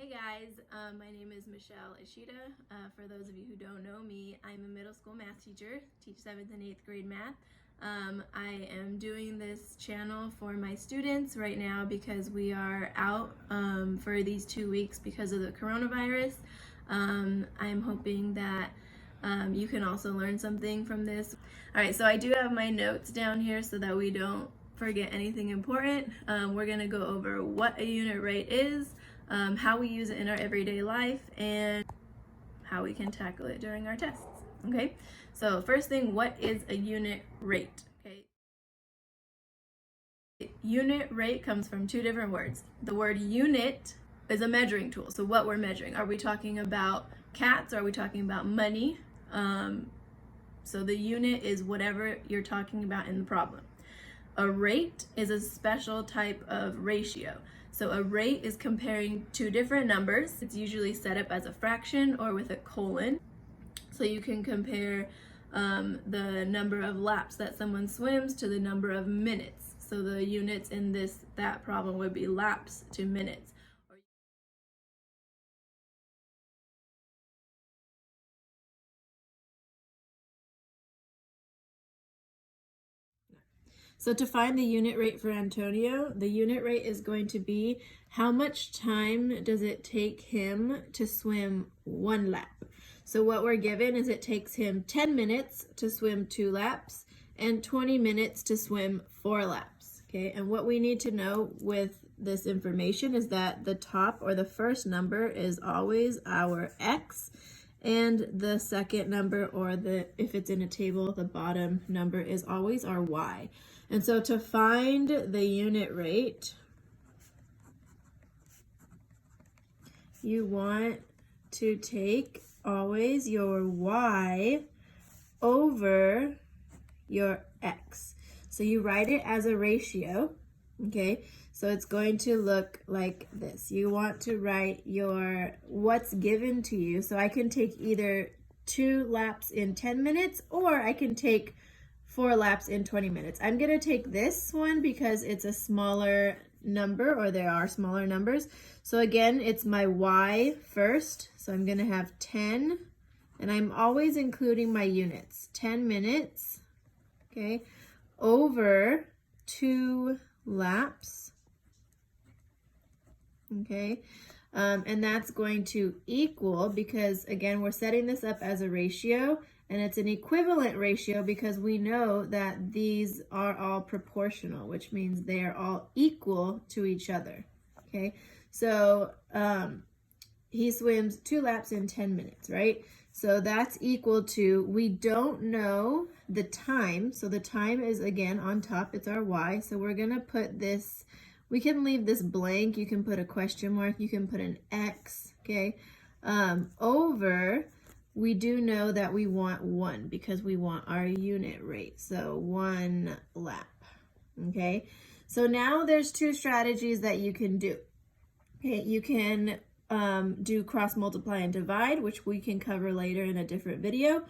Hey guys, my name is Michelle Ishida. For those of you who don't know me, I'm a middle school math teacher, teach 7th and 8th grade math. I am doing this channel for my students right now because we are out for these 2 weeks because of the coronavirus. I'm hoping that you can also learn something from this. Alright, so I do have my notes down here so that we don't forget anything important. We're going to go over what a unit rate is, how we use it in our everyday life, and how we can tackle it during our tests. Okay, so first thing, what is a unit rate? Okay, unit rate comes from two different words. The word unit is a measuring tool. So what we're measuring, are we talking about cats? Are we talking about money? So the unit is whatever you're talking about in the problem. A rate is a special type of ratio. So a rate is comparing two different numbers. It's usually set up as a fraction or with a colon. So you can compare the number of laps that someone swims to the number of minutes. So the units in that problem would be laps to minutes. So to find the unit rate for Antonio, the unit rate is going to be how much time does it take him to swim 1 lap. So what we're given is it takes him 10 minutes to swim 2 laps and 20 minutes to swim 4 laps. Okay, and what we need to know with this information is that the top or the first number is always our x, and the second number, or if it's in a table, the bottom number is always our y. And so to find the unit rate, you want to take always your y over your x. So you write it as a ratio, okay? So it's going to look like this. You want to write what's given to you. So I can take either 2 laps in 10 minutes, or I can take 4 laps in 20 minutes. I'm gonna take this one because it's a smaller number, or there are smaller numbers. So again, it's my y first. So I'm gonna have 10, and I'm always including my units. 10 minutes, okay, over 2 laps, okay. And that's going to equal, because again, we're setting this up as a ratio, and it's an equivalent ratio because we know that these are all proportional, which means they are all equal to each other, okay? So he swims 2 laps in 10 minutes, right? So that's equal to, we don't know the time, so the time is again on top, it's our y, so we're gonna put this, we can leave this blank, you can put a question mark, you can put an x, okay? Over, we do know that we want 1 because we want our unit rate, so 1 lap, okay? So now there's 2 strategies that you can do. Okay, you can do cross multiply and divide, which we can cover later in a different video.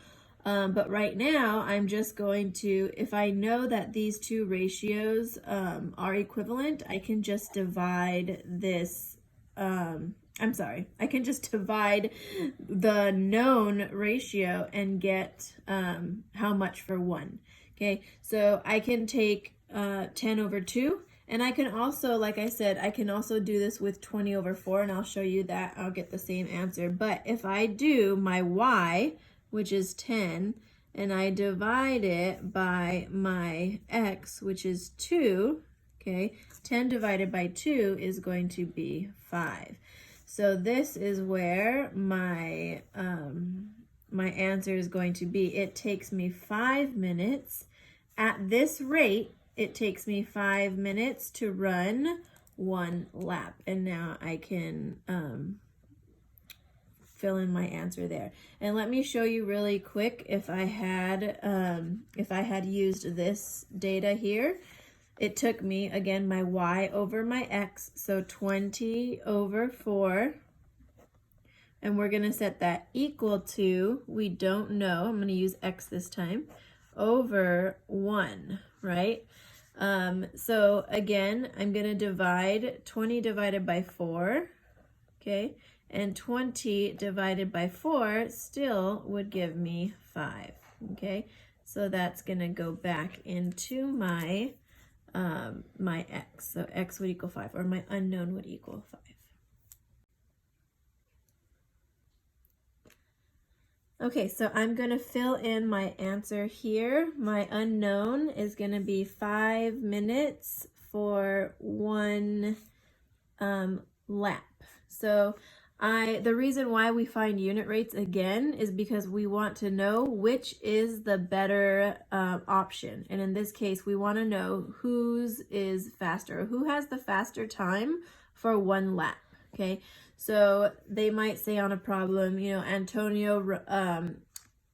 But right now, I'm just going to, if I know that these 2 ratios are equivalent, I can just divide this, I can just divide the known ratio and get how much for 1. Okay, so I can take 10 over 2, and I can also, like I said, I can also do this with 20 over 4, and I'll show you that I'll get the same answer. But if I do my y, which is 10, and I divide it by my x, which is 2, okay, 10 divided by 2 is going to be 5. So this is where my my answer is going to be. It takes me 5 minutes. At this rate, it takes me 5 minutes to run 1 lap. And now I can fill in my answer there. And let me show you really quick if I had used this data here. It took me, again, my y over my x, so 20 over 4. And we're going to set that equal to, we don't know, I'm going to use x this time, over 1, right? So again, I'm going to divide 20 divided by 4. okay? And 20 divided by 4 still would give me 5, okay? So that's gonna go back into my my x. So x would equal 5, or my unknown would equal 5. Okay, so I'm going to fill in my answer here. My unknown is going to be 5 minutes for 1 lap. So the reason why we find unit rates again is because we want to know which is the better option. And in this case, we want to know whose is faster, who has the faster time for 1 lap, okay? So they might say on a problem, you know, Antonio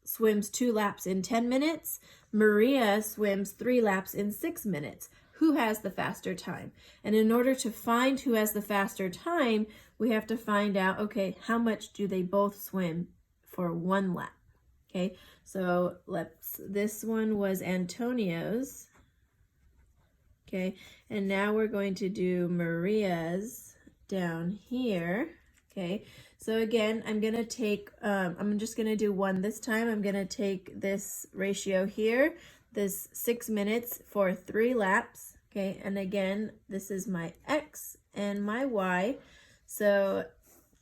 swims 2 laps in 10 minutes. Maria swims 3 laps in 6 minutes. Who has the faster time? And in order to find who has the faster time, we have to find out, okay, how much do they both swim for 1 lap? Okay, so this one was Antonio's. Okay, and now we're going to do Maria's down here. Okay, so again, I'm gonna take, I'm just gonna do 1 this time. I'm gonna take this ratio here, this 6 minutes for 3 laps. Okay, and again, this is my x and my y. So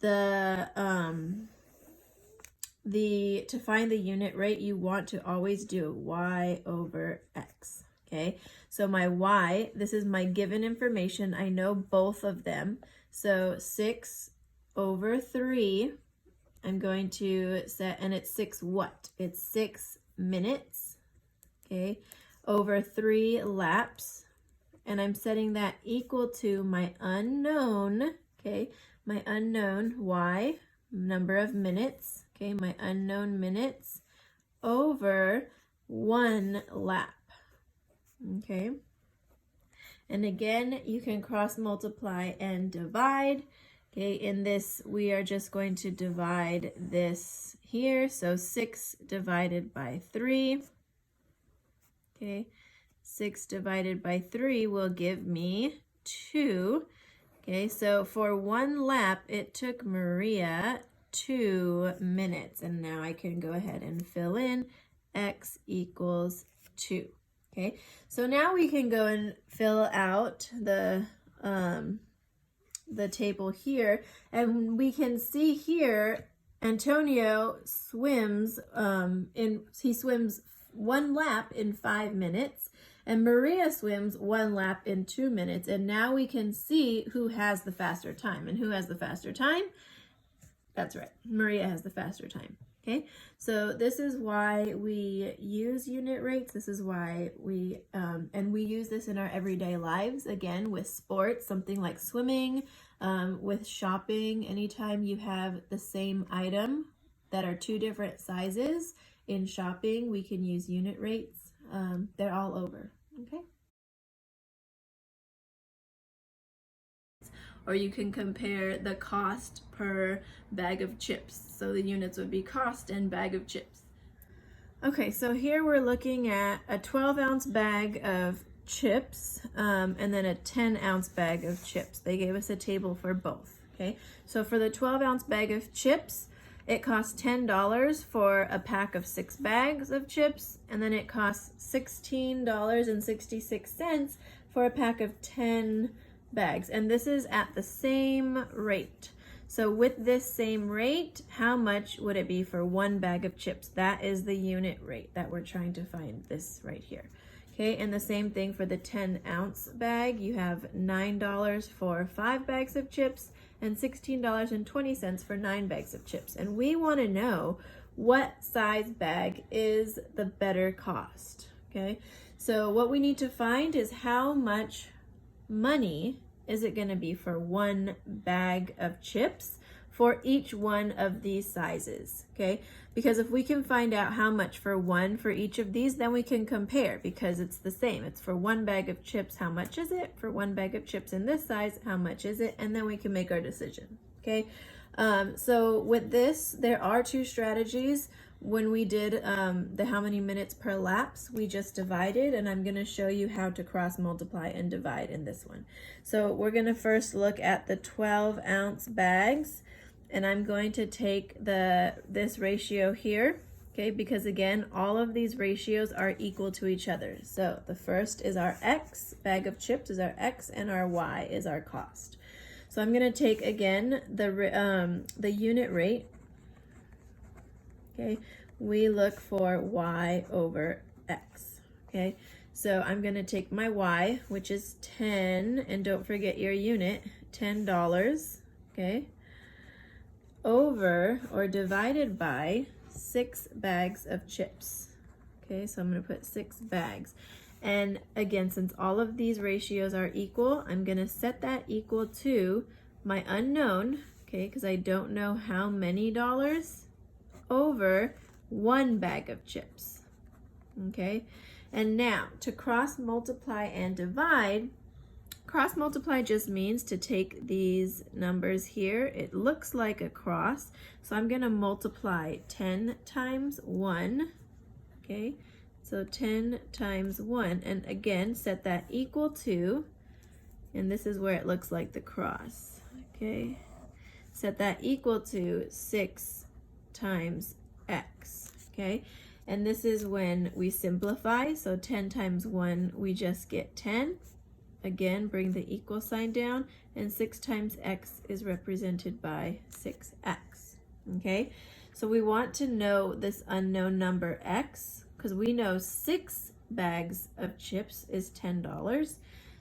to find the unit rate, you want to always do y over x. Okay, so my y, this is my given information. I know both of them. So 6 over 3, I'm going to set, and it's 6 what? It's 6 minutes, okay, over 3 laps. And I'm setting that equal to my unknown, okay, my unknown y, number of minutes, okay, my unknown minutes over 1 lap, okay. And again, you can cross multiply and divide. Okay, in this, we are just going to divide this here. So 6 divided by 3. Okay, 6 divided by 3 will give me 2. Okay, so for 1 lap, it took Maria 2 minutes. And now I can go ahead and fill in x equals 2. Okay, so now we can go and fill out the table here, and we can see here Antonio swims he swims 1 lap in 5 minutes, and Maria swims 1 lap in 2 minutes. And now we can see who has the faster time. And who has the faster time? That's right, Maria has the faster time. Okay, so this is why we use unit rates. This is why we use this in our everyday lives, again, with sports, something like swimming, with shopping. Anytime you have the same item that are 2 different sizes in shopping, we can use unit rates. They're all over, okay? Or you can compare the cost per bag of chips. So the units would be cost and bag of chips. Okay, so here we're looking at a 12-ounce bag of chips and then a 10-ounce bag of chips. They gave us a table for both, okay? So for the 12-ounce bag of chips, it costs $10 for a pack of 6 bags of chips, and then it costs $16.66 for a pack of 10 bags, and this is at the same rate. So with this same rate, how much would it be for 1 bag of chips? That is the unit rate that we're trying to find, this right here. Okay, and the same thing for the 10-ounce bag. You have $9 for 5 bags of chips and $16.20 for 9 bags of chips. And we want to know what size bag is the better cost. Okay, so what we need to find is how much money is it going to be for 1 bag of chips for each one of these sizes, okay? Because if we can find out how much for each of these, then we can compare, because it's the same. It's for 1 bag of chips, how much is it? For 1 bag of chips in this size, how much is it? And then we can make our decision, okay? So with this, there are 2 strategies. when we did the how many minutes per lapse, we just divided, and I'm going to show you how to cross multiply and divide in this one. So we're going to first look at the 12-ounce bags, and I'm going to take this ratio here, okay, because again, all of these ratios are equal to each other. So the first is our X, bag of chips is our X, and our Y is our cost. So I'm going to take again the unit rate. Okay, we look for Y over X. Okay, so I'm going to take my Y, which is 10, and don't forget your unit, $10, okay, over or divided by 6 bags of chips. Okay, so I'm going to put 6 bags. And again, since all of these ratios are equal, I'm going to set that equal to my unknown, okay, because I don't know how many dollars, over 1 bag of chips. Okay, and now to cross multiply and divide, cross multiply just means to take these numbers here. It looks like a cross, so I'm going to multiply 10 times 1. Okay, so 10 times 1, and again set that equal to, and this is where it looks like the cross. Okay, set that equal to 6 times X. Okay, and this is when we simplify, so 10 times 1, we just get 10. Again, bring the equal sign down, and 6 times X is represented by 6X. Okay, so we want to know this unknown number X, because we know 6 bags of chips is $10.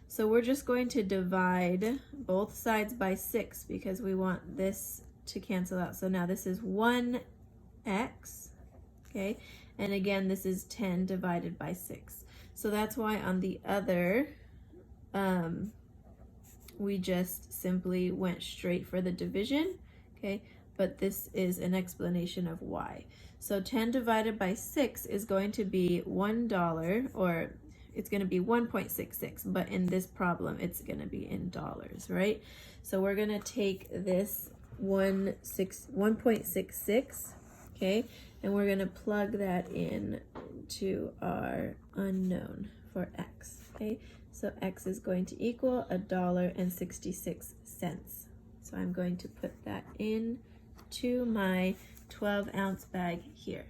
So we're just going to divide both sides by 6 because we want this to cancel out. So now this is 1X, okay? And again, this is 10 divided by 6. So that's why on the other, we just simply went straight for the division, okay? But this is an explanation of why. So 10 divided by 6 is going to be $1, or it's going to be 1.66, but in this problem, it's going to be in dollars, right? So we're going to take this 1.66, okay, and we're going to plug that in to our unknown for X, okay? So X is going to equal $1.66. So I'm going to put that in to my 12-ounce bag here.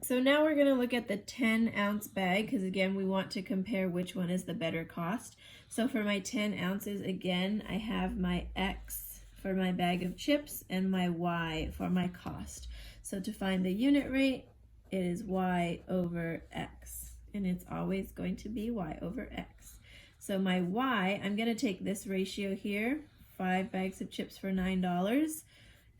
So now we're going to look at the 10-ounce bag, because again, we want to compare which one is the better cost. So for my 10 ounces, again, I have my X for my bag of chips and my Y for my cost. So to find the unit rate, it is Y over X, and it's always going to be Y over X. So my Y, I'm going to take this ratio here, 5 bags of chips for $9.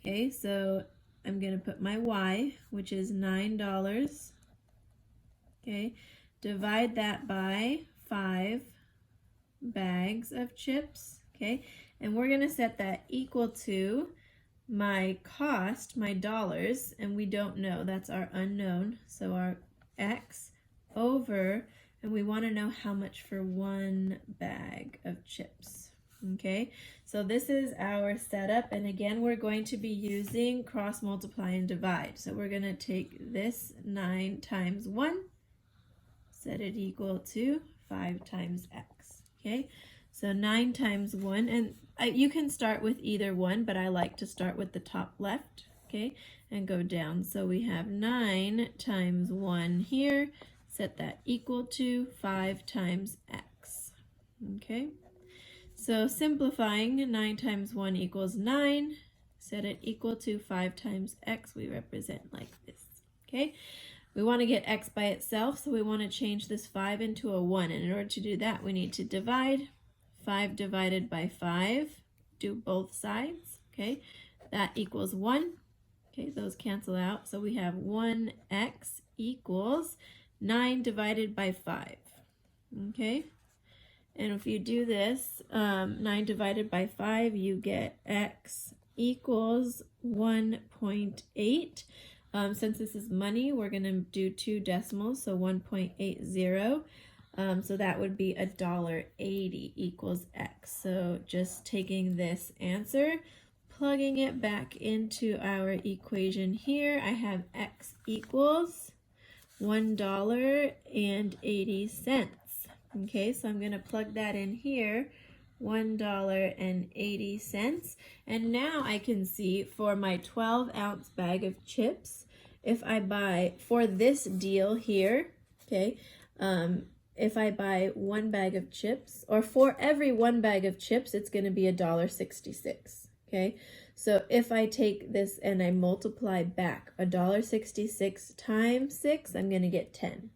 Okay, so I'm going to put my Y, which is $9, okay, divide that by 5 bags of chips, okay, and we're going to set that equal to my cost, my dollars, and we don't know, that's our unknown, so our X over, and we want to know how much for 1 bag of chips. Okay, so this is our setup, and again, we're going to be using cross multiply and divide. So we're going to take this 9 times 1, set it equal to 5 times X. Okay, so 9 times 1, and you can start with either one, but I like to start with the top left, okay, and go down. So we have 9 times 1 here, set that equal to 5 times X. Okay. So simplifying, 9 times 1 equals 9. Set it equal to 5 times X. We represent like this, okay? We want to get X by itself, so we want to change this 5 into a 1. And in order to do that, we need to divide. 5 divided by 5, do both sides, okay? That equals 1. Okay, those cancel out. So we have 1X equals 9 divided by 5, okay? And if you do this, 9 divided by 5, you get X equals 1.8. Since this is money, we're going to do 2 decimals, so 1.80. So that would be $1.80 equals X. So just taking this answer, plugging it back into our equation here, I have x equals $1.80. Okay, so I'm going to plug that in here, $1.80. And now I can see for my 12-ounce bag of chips, if I buy, for this deal here, okay, if I buy one bag of chips, or for every one bag of chips, it's going to be $1.66. Okay, so if I take this and I multiply back $1.66 times 6, I'm going to get 10.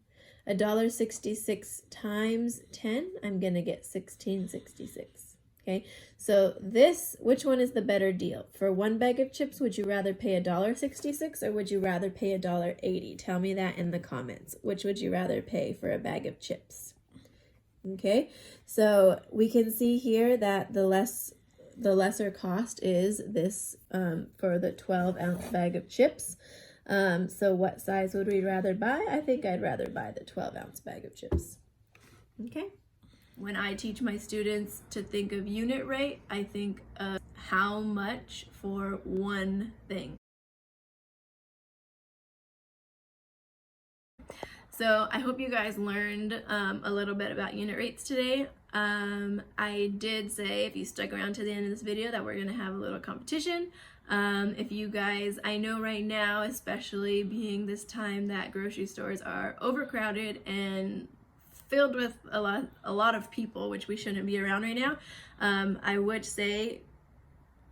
$1.66 times 10, I'm going to get $16.66. Okay, so this, which one is the better deal? For one bag of chips, would you rather pay $1.66 or would you rather pay $1.80? Tell me that in the comments. Which would you rather pay for a bag of chips? Okay, so we can see here that the lesser cost is this for the 12-ounce bag of chips. So what size would we rather buy? I think I'd rather buy the 12-ounce bag of chips. Okay. When I teach my students to think of unit rate, I think of how much for one thing. So I hope you guys learned a little bit about unit rates today. I did say, if you stuck around to the end of this video, that we're going to have a little competition. If you guys, I know right now, especially being this time that grocery stores are overcrowded and filled with a lot of people, which we shouldn't be around right now, I would say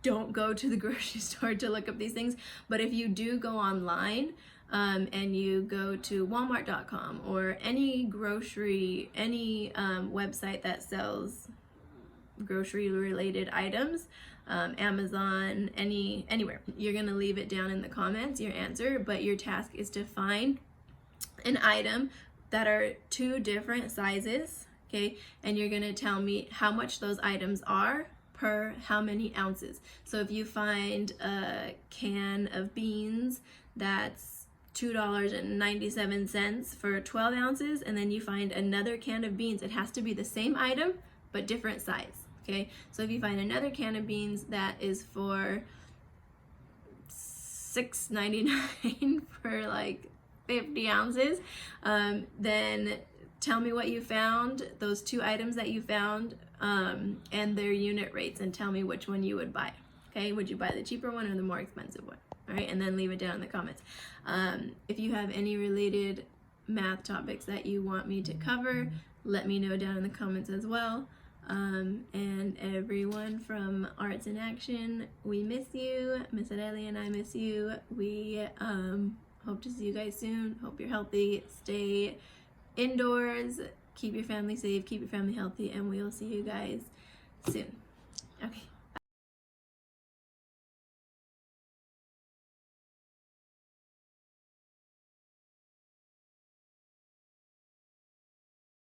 don't go to the grocery store to look up these things. But if you do go online and you go to Walmart.com or any website that sells grocery related items, Amazon, anywhere, you're gonna leave it down in the comments, your answer, but your task is to find an item that are two different sizes, okay, and you're gonna tell me how much those items are per how many ounces. So if you find a can of beans that's $2.97 for 12 ounces, and then you find another can of beans, it has to be the same item but different size. Okay, so if you find another can of beans that is for $6.99 for like 50 ounces, then tell me what you found, those two items that you found, and their unit rates, and tell me which one you would buy. Okay, would you buy the cheaper one or the more expensive one? All right, and then leave it down in the comments. If you have any related math topics that you want me to cover, let me know down in the comments as well. And everyone from Arts in Action, we miss you. Miss Adelia and I miss you. We hope to see you guys soon. Hope you're healthy. Stay indoors. Keep your family safe. Keep your family healthy. And we'll see you guys soon. Okay.